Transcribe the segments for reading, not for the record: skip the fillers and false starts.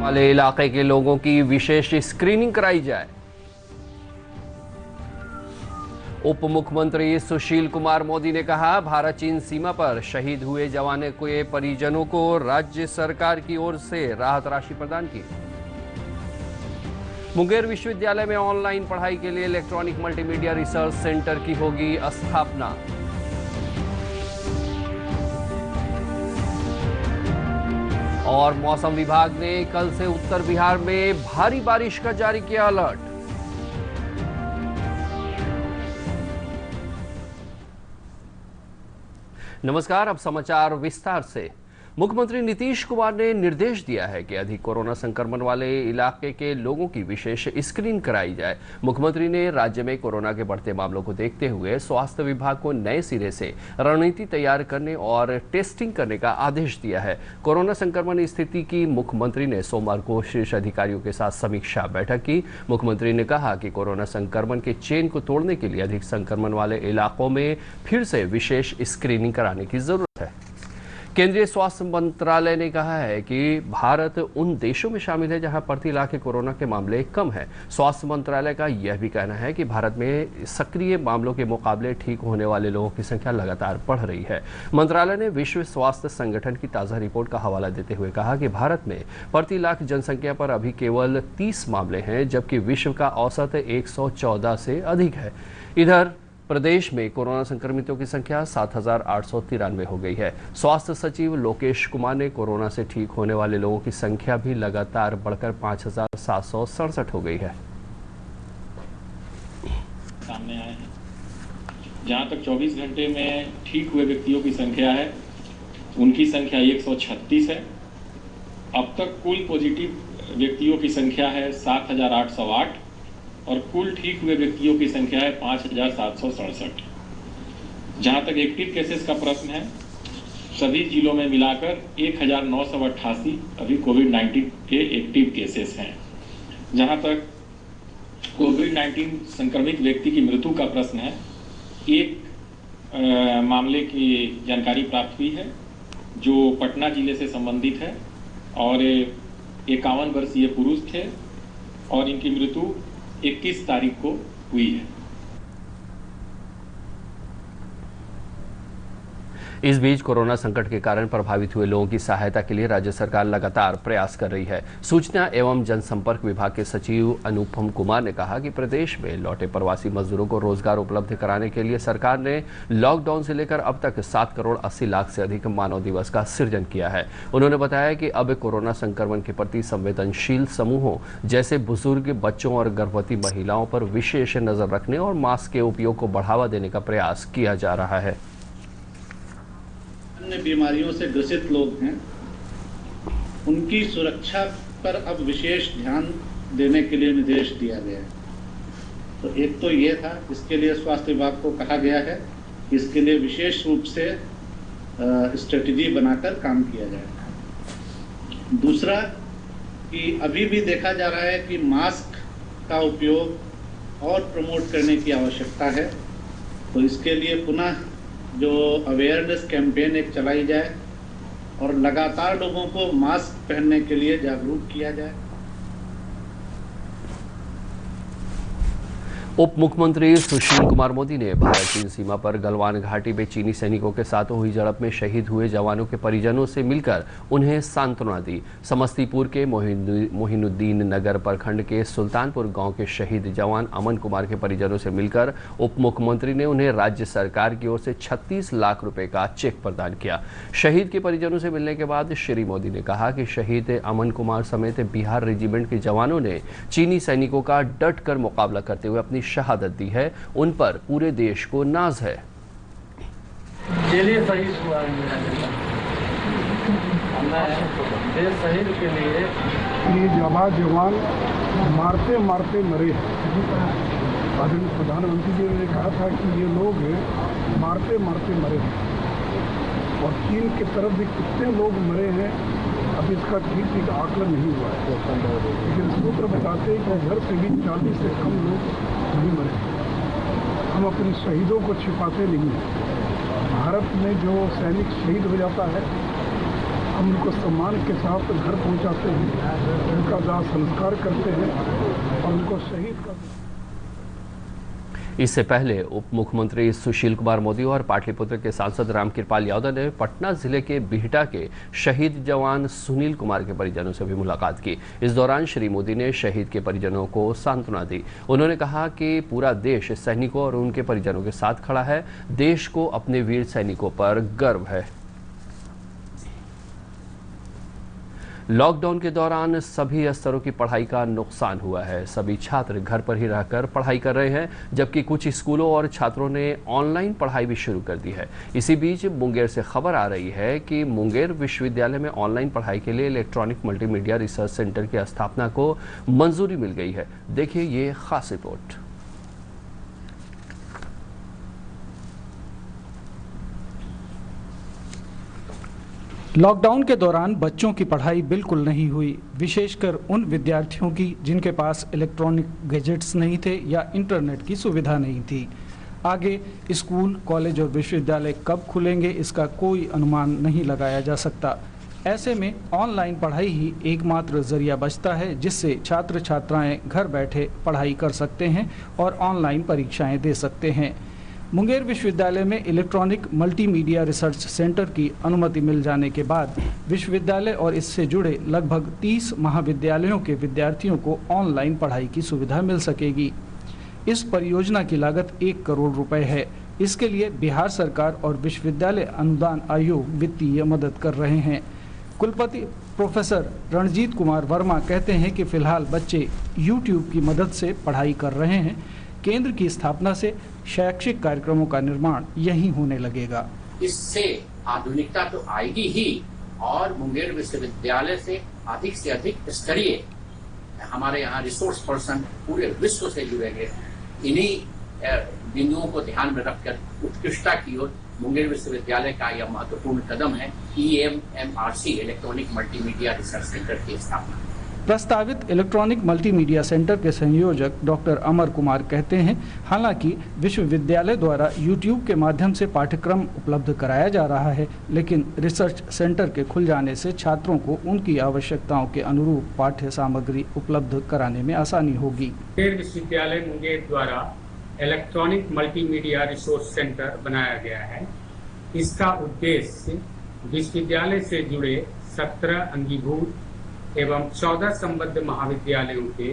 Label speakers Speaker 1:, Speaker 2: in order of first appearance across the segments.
Speaker 1: वाले इलाके के लोगों की विशेष स्क्रीनिंग कराई जाए। उप मुख्यमंत्री सुशील कुमार मोदी ने कहा, भारत चीन सीमा पर शहीद हुए जवानों के परिजनों को राज्य सरकार की ओर से राहत राशि प्रदान की। मुंगेर विश्वविद्यालय में ऑनलाइन पढ़ाई के लिए इलेक्ट्रॉनिक मल्टीमीडिया रिसर्च सेंटर की होगी स्थापना। और मौसम विभाग ने कल से उत्तर बिहार में भारी बारिश का जारी किया अलर्ट। नमस्कार, अब समाचार विस्तार से। मुख्यमंत्री नीतीश कुमार ने निर्देश दिया है कि अधिक कोरोना संक्रमण वाले इलाके के लोगों की विशेष स्क्रीनिंग कराई जाए। मुख्यमंत्री ने राज्य में कोरोना के बढ़ते मामलों को देखते हुए स्वास्थ्य विभाग को नए सिरे से रणनीति तैयार करने और टेस्टिंग करने का आदेश दिया है। कोरोना संक्रमण स्थिति की मुख्यमंत्री ने सोमवार को शीर्ष अधिकारियों के साथ समीक्षा बैठक की। मुख्यमंत्री ने कहा कि कोरोना संक्रमण के चेन को तोड़ने के लिए अधिक संक्रमण वाले इलाकों में फिर से विशेष स्क्रीनिंग कराने की जरूरत है। केंद्रीय स्वास्थ्य मंत्रालय ने कहा है कि भारत उन देशों में शामिल है जहां प्रति लाख कोरोना के मामले कम हैं। स्वास्थ्य मंत्रालय का यह भी कहना है कि भारत में सक्रिय मामलों के मुकाबले ठीक होने वाले लोगों की संख्या लगातार बढ़ रही है। मंत्रालय ने विश्व स्वास्थ्य संगठन की ताज़ा रिपोर्ट का हवाला देते हुए कहा कि भारत में प्रति लाख जनसंख्या पर अभी केवल 30 मामले हैं, जबकि विश्व का औसत 114 से अधिक है। इधर प्रदेश में कोरोना संक्रमितों की संख्या 7,893 हो गई है। स्वास्थ्य सचिव लोकेश कुमार ने कोरोना से ठीक होने वाले लोगों की संख्या भी लगातार बढ़कर 5,767 हो गई है।
Speaker 2: सामने आए हैं जहां तक 24 घंटे में ठीक हुए व्यक्तियों की संख्या है, उनकी संख्या 136 है। अब तक कुल पॉजिटिव व्यक्तियों की संख्या है 7,808 और कुल ठीक हुए व्यक्तियों की संख्या है 5,767। जहां तक एक्टिव केसेस का प्रश्न है, सभी जिलों में मिलाकर 1,988 अभी कोविड-19 के एक्टिव केसेस हैं। जहां तक कोविड-19 संक्रमित व्यक्ति की मृत्यु का प्रश्न है, एक मामले की जानकारी प्राप्त हुई है जो पटना जिले से संबंधित है और 51 वर्षीय पुरुष थे और इनकी मृत्यु 21 तारीख को हुई है।
Speaker 1: इस बीच कोरोना संकट के कारण प्रभावित हुए लोगों की सहायता के लिए राज्य सरकार लगातार प्रयास कर रही है। सूचना एवं जनसंपर्क विभाग के सचिव अनुपम कुमार ने कहा कि प्रदेश में लौटे प्रवासी मजदूरों को रोजगार उपलब्ध कराने के लिए सरकार ने लॉकडाउन से लेकर अब तक 7 करोड़ 80 लाख से अधिक मानव दिवस का सृजन किया है। उन्होंने बताया कि अब कोरोना संक्रमण के प्रति संवेदनशील समूहों जैसे बुजुर्ग, बच्चों और गर्भवती महिलाओं पर विशेष नजर रखने और मास्क के उपयोग को बढ़ावा देने का प्रयास किया जा रहा है।
Speaker 3: अन्य बीमारियों से ग्रसित लोग हैं, उनकी सुरक्षा पर अब विशेष ध्यान देने के लिए निर्देश दिया गया है। तो एक तो ये था, इसके लिए स्वास्थ्य विभाग को कहा गया है कि इसके लिए विशेष रूप से स्ट्रेटजी बनाकर काम किया जाए। दूसरा कि अभी भी देखा जा रहा है कि मास्क का उपयोग और प्रमोट करने की आवश्यकता है। तो इसके लिए पुनः जो अवेयरनेस कैंपेन एक चलाई जाए और लगातार लोगों को मास्क पहनने के लिए जागरूक किया जाए।
Speaker 1: उप मुख्यमंत्री सुशील कुमार मोदी ने भारत चीन सीमा पर गलवान घाटी में चीनी सैनिकों के साथ हुई झड़प में शहीद हुए जवानों के परिजनों से मिलकर उन्हें सांत्वना दी। समस्तीपुर के मोहिनुद्दीन नगर प्रखंड के सुल्तानपुर गांव के शहीद जवान अमन कुमार के परिजनों से मिलकर उप मुख्यमंत्री ने उन्हें राज्य सरकार की ओर से 36 लाख रुपए का चेक प्रदान किया। शहीद के परिजनों से मिलने के बाद श्री मोदी ने कहा कि शहीद अमन कुमार समेत बिहार रेजिमेंट के जवानों ने चीनी सैनिकों का डट कर मुकाबला करते हुए अपनी शहादत दी है। उन पर पूरे देश को नाज है।
Speaker 4: चलिए शहीद हुआ देश शहीद के लिए
Speaker 5: ये जाबाज जवान मारते मारते मरे। प्रधानमंत्री जी ने कहा था कि ये लोग मारते मारते मरे और चीन की तरफ भी कितने लोग मरे हैं अब इसका ठीक आकलन नहीं हुआ है, लेकिन सूत्र बताते हैं कि घर से भी 40 से कम लोग नहीं मरे। हम अपने शहीदों को छिपाते नहीं हैं। भारत में जो सैनिक शहीद हो जाता है हम उनको सम्मान के साथ घर पहुंचाते हैं, उनका दाह संस्कार करते हैं और उनको शहीद कर।
Speaker 1: इससे पहले उप मुख्यमंत्री सुशील कुमार मोदी और पाटलिपुत्र के सांसद रामकृपाल यादव ने पटना जिले के बिहटा के शहीद जवान सुनील कुमार के परिजनों से भी मुलाकात की। इस दौरान श्री मोदी ने शहीद के परिजनों को सांत्वना दी। उन्होंने कहा कि पूरा देश सैनिकों और उनके परिजनों के साथ खड़ा है। देश को अपने वीर सैनिकों पर गर्व है। लॉकडाउन के दौरान सभी स्तरों की पढ़ाई का नुकसान हुआ है। सभी छात्र घर पर ही रहकर पढ़ाई कर रहे हैं, जबकि कुछ स्कूलों और छात्रों ने ऑनलाइन पढ़ाई भी शुरू कर दी है। इसी बीच मुंगेर से खबर आ रही है कि मुंगेर विश्वविद्यालय में ऑनलाइन पढ़ाई के लिए इलेक्ट्रॉनिक मल्टीमीडिया रिसर्च सेंटर की स्थापना को मंजूरी मिल गई है। देखिए ये खास रिपोर्ट।
Speaker 6: लॉकडाउन के दौरान बच्चों की पढ़ाई बिल्कुल नहीं हुई, विशेषकर उन विद्यार्थियों की जिनके पास इलेक्ट्रॉनिक गैजेट्स नहीं थे या इंटरनेट की सुविधा नहीं थी। आगे स्कूल, कॉलेज और विश्वविद्यालय कब खुलेंगे इसका कोई अनुमान नहीं लगाया जा सकता। ऐसे में ऑनलाइन पढ़ाई ही एकमात्र जरिया बचता है जिससे छात्र छात्राएं घर बैठे पढ़ाई कर सकते हैं और ऑनलाइन परीक्षाएं दे सकते हैं। मुंगेर विश्वविद्यालय में इलेक्ट्रॉनिक मल्टीमीडिया रिसर्च सेंटर की अनुमति मिल जाने के बाद विश्वविद्यालय और इससे जुड़े लगभग 30 महाविद्यालयों के विद्यार्थियों को ऑनलाइन पढ़ाई की सुविधा मिल सकेगी। इस परियोजना की लागत 1 करोड़ रुपए है। इसके लिए बिहार सरकार और विश्वविद्यालय अनुदान आयोग वित्तीय मदद कर रहे हैं। कुलपति प्रोफेसर रणजीत कुमार वर्मा कहते हैं कि फिलहाल बच्चे YouTube की मदद से पढ़ाई कर रहे हैं। केंद्र की स्थापना से शैक्षिक कार्यक्रमों का निर्माण यहीं होने लगेगा।
Speaker 7: इससे आधुनिकता तो आएगी ही और मुंगेर विश्वविद्यालय से अधिक स्तरीय हमारे यहाँ रिसोर्स पर्सन पूरे विश्व से जुड़ेंगे। इन्हीं बिंदुओं को ध्यान में रखकर उत्कृष्टता की ओर मुंगेर विश्वविद्यालय का यह महत्वपूर्ण कदम है। EMMRC electronic multimedia research centre की स्थापना।
Speaker 6: प्रस्तावित इलेक्ट्रॉनिक मल्टीमीडिया सेंटर के संयोजक डॉक्टर अमर कुमार कहते हैं, हालांकि विश्वविद्यालय द्वारा YouTube के माध्यम से पाठ्यक्रम उपलब्ध कराया जा रहा है, लेकिन रिसर्च सेंटर के खुल जाने से छात्रों को उनकी आवश्यकताओं के अनुरूप पाठ्य सामग्री उपलब्ध कराने में आसानी होगी।
Speaker 8: विश्वविद्यालय मुंगेर द्वारा इलेक्ट्रॉनिक मल्टीमीडिया रिसोर्स सेंटर बनाया गया है। इसका उद्देश्य विश्वविद्यालय से जुड़े 17 अंगीभूत एवं 14 संबद्ध महाविद्यालयों के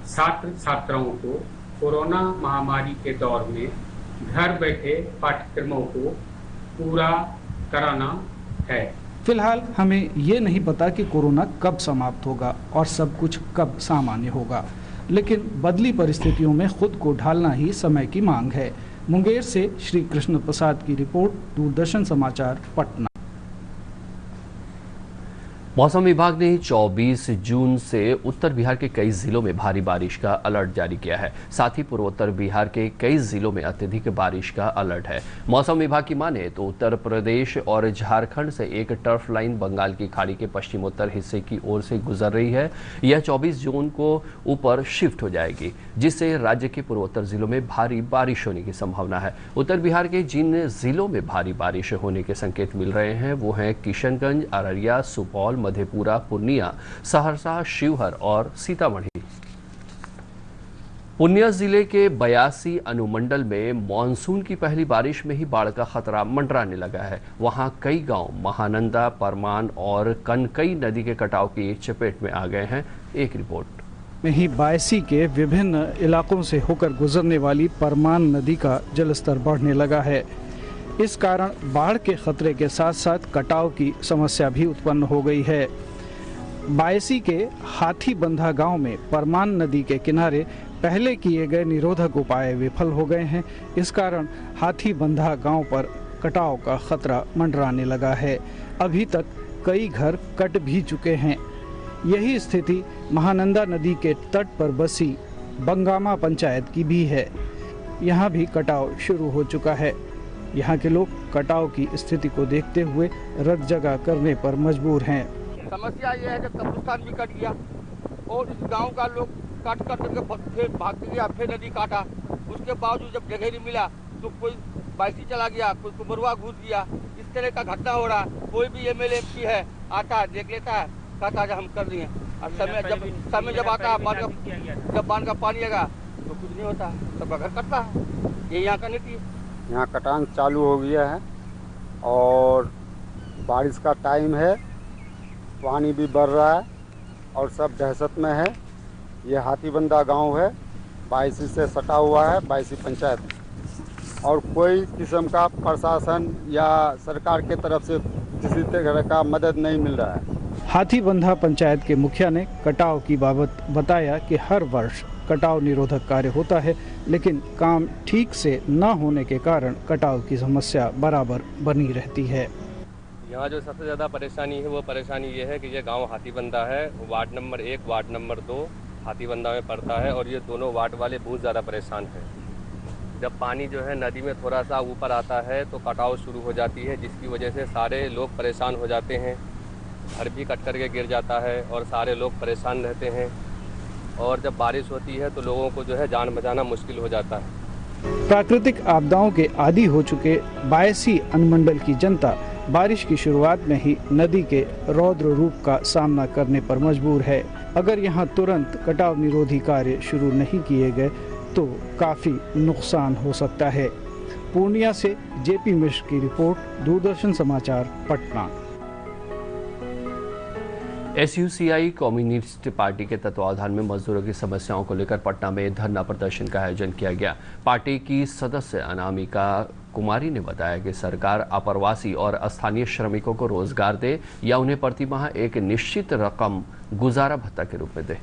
Speaker 8: छात्र छात्राओं को कोरोना महामारी के दौर में घर बैठे पाठ्यक्रमों को पूरा कराना है।
Speaker 6: फिलहाल हमें ये नहीं पता कि कोरोना कब समाप्त होगा और सब कुछ कब सामान्य होगा, लेकिन बदली परिस्थितियों में खुद को ढालना ही समय की मांग है। मुंगेर से श्री कृष्ण प्रसाद की रिपोर्ट, दूरदर्शन समाचार, पटना।
Speaker 1: मौसम विभाग ने 24 जून से उत्तर बिहार के कई जिलों में भारी बारिश का अलर्ट जारी किया है। साथ ही पूर्वोत्तर बिहार के कई जिलों में अत्यधिक बारिश का अलर्ट है। मौसम विभाग की माने तो उत्तर प्रदेश और झारखंड से एक टर्फ लाइन बंगाल की खाड़ी के पश्चिमोत्तर हिस्से की ओर से गुजर रही है। यह 24 जून को ऊपर शिफ्ट हो जाएगी, जिससे राज्य के पूर्वोत्तर जिलों में भारी बारिश होने की संभावना है। उत्तर बिहार के जिन जिलों में भारी बारिश होने के संकेत मिल रहे हैं वो हैं किशनगंज, अररिया, सुपौल, मधेपुरा, पूर्णिया, सहरसा, शिवहर और सीतामढ़ी। पूर्णिया जिले के 82 अनुमंडल में मानसून की पहली बारिश में ही बाढ़ का खतरा मंडराने लगा है। वहां कई गांव महानंदा, परमान और कनकई नदी के कटाव की चपेट में आ गए हैं। एक रिपोर्ट
Speaker 6: में ही 82 के विभिन्न इलाकों से होकर गुजरने वाली परमान नदी का जलस्तर बढ़ने लगा है। इस कारण बाढ़ के खतरे के साथ साथ कटाव की समस्या भी उत्पन्न हो गई है। बायसी के हाथीबंधा गांव में परमान नदी के किनारे पहले किए गए निरोधक उपाय विफल हो गए हैं। इस कारण हाथीबंधा गांव पर कटाव का खतरा मंडराने लगा है। अभी तक कई घर कट भी चुके हैं। यही स्थिति महानंदा नदी के तट पर बसी बंगामा पंचायत की भी है। यहाँ भी कटाव शुरू हो चुका है। यहाँ के लोग कटाव की स्थिति को देखते हुए रत जगह करने पर मजबूर हैं।
Speaker 9: समस्या ये है कि कब्रिस्तान भी कट गया और इस गांव का लोग काट करके फिर भाग गया, फिर नदी काटा। उसके बावजूद जब जगह नहीं मिला तो कोई बाइसी चला गया, कोई कुमरवा घुस गया। इस तरह का घटना हो रहा। कोई भी MLA MP है आता है, देख लेता है, कहता है हम कर दिए। और समय जब आता है, जब बांध का पानी लगा तो कुछ नहीं होता, सबका घर कटता है। ये यहाँ का नीति है।
Speaker 10: यहाँ कटान चालू हो गया है और बारिश का टाइम है, पानी भी बढ़ रहा है और सब दहशत में है। ये हाथीबंदा गांव है, 22 से सटा हुआ है, 22 पंचायत, और कोई किस्म का प्रशासन या सरकार के तरफ से किसी तरह का मदद नहीं मिल रहा है।
Speaker 6: हाथीबंधा पंचायत के मुखिया ने कटाव की बाबत बताया कि हर वर्ष कटाव निरोधक कार्य होता है, लेकिन काम ठीक से न होने के कारण कटाव की समस्या बराबर बनी रहती है।
Speaker 11: यहाँ जो सबसे ज़्यादा परेशानी है वो परेशानी ये है कि ये गांव हाथीबंधा है, ward number 1, ward number 2 Hathibandha में पड़ता है और ये दोनों वार्ड वाले बहुत ज़्यादा परेशान हैं। जब पानी जो है नदी में थोड़ा सा ऊपर आता है तो कटाव शुरू हो जाती है, जिसकी वजह से सारे लोग परेशान हो जाते हैं। घर भी कट करके गिर जाता है और सारे लोग परेशान रहते हैं, और जब बारिश होती है तो लोगों को जो है जान बचाना मुश्किल हो जाता है।
Speaker 6: प्राकृतिक आपदाओं के आदी हो चुके बायसी अनुमंडल की जनता बारिश की शुरुआत में ही नदी के रौद्र रूप का सामना करने पर मजबूर है। अगर यहाँ तुरंत कटाव निरोधी कार्य शुरू नहीं किए गए तो काफी नुकसान हो सकता है। पूर्णिया से जेपी मिश्र की रिपोर्ट, दूरदर्शन समाचार, पटना।
Speaker 1: एसयूसीआई कम्युनिस्ट पार्टी के तत्वावधान में मजदूरों की समस्याओं को लेकर पटना में धरना प्रदर्शन का आयोजन किया गया। पार्टी की सदस्य अनामिका कुमारी ने बताया कि सरकार अप्रवासी और स्थानीय श्रमिकों को रोजगार दे या उन्हें प्रतिमाह एक निश्चित रकम गुजारा भत्ता के रूप में दे।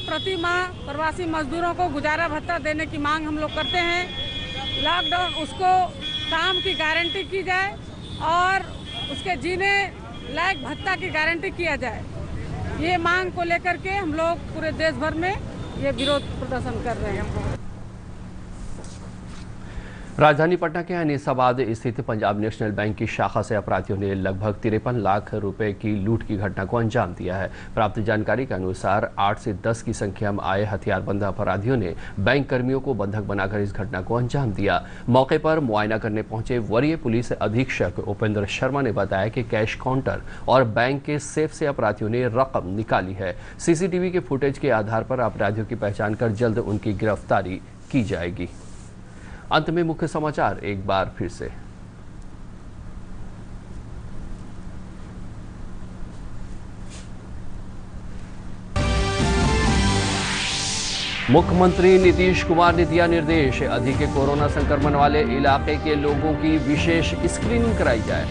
Speaker 12: प्रति माह प्रवासी मजदूरों को गुजारा भत्ता देने की मांग हम लोग करते हैं। लॉकडाउन उसको काम की गारंटी की जाए और उसके जीने लायक भत्ता की गारंटी किया जाए। ये मांग को लेकर के हम लोग पूरे देश भर में ये विरोध प्रदर्शन कर रहे हैं।
Speaker 1: राजधानी पटना के अनीसाबाद स्थित पंजाब नेशनल बैंक की शाखा से अपराधियों ने लगभग 53 लाख रुपए की लूट की घटना को अंजाम दिया है। प्राप्त जानकारी के अनुसार 8 से 10 की संख्या में आए हथियारबंद अपराधियों ने बैंक कर्मियों को बंधक बनाकर इस घटना को अंजाम दिया। मौके पर मुआयना करने पहुंचे वरीय पुलिस अधीक्षक उपेंद्र शर्मा ने बताया कि कैश काउंटर और बैंक के सेफ से अपराधियों ने रकम निकाली है। सीसीटीवी के फुटेज के आधार पर अपराधियों की पहचान कर जल्द उनकी गिरफ्तारी की जाएगी। अंत में मुख्य समाचार एक बार फिर से। मुख्यमंत्री नीतीश कुमार ने दिया निर्देश, अधिक कोरोना संक्रमण वाले इलाके के लोगों की विशेष स्क्रीनिंग कराई जाए।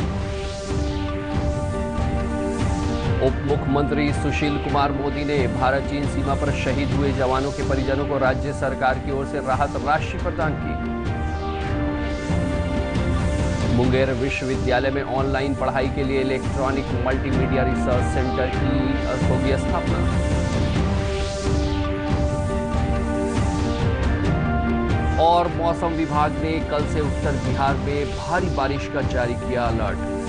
Speaker 1: उप मुख्यमंत्री सुशील कुमार मोदी ने भारत चीन सीमा पर शहीद हुए जवानों के परिजनों को राज्य सरकार की ओर से राहत राशि प्रदान की। मुंगेर विश्वविद्यालय में ऑनलाइन पढ़ाई के लिए इलेक्ट्रॉनिक मल्टीमीडिया रिसर्च सेंटर की होगी स्थापना। और मौसम विभाग ने कल से उत्तर बिहार में भारी बारिश का जारी किया अलर्ट।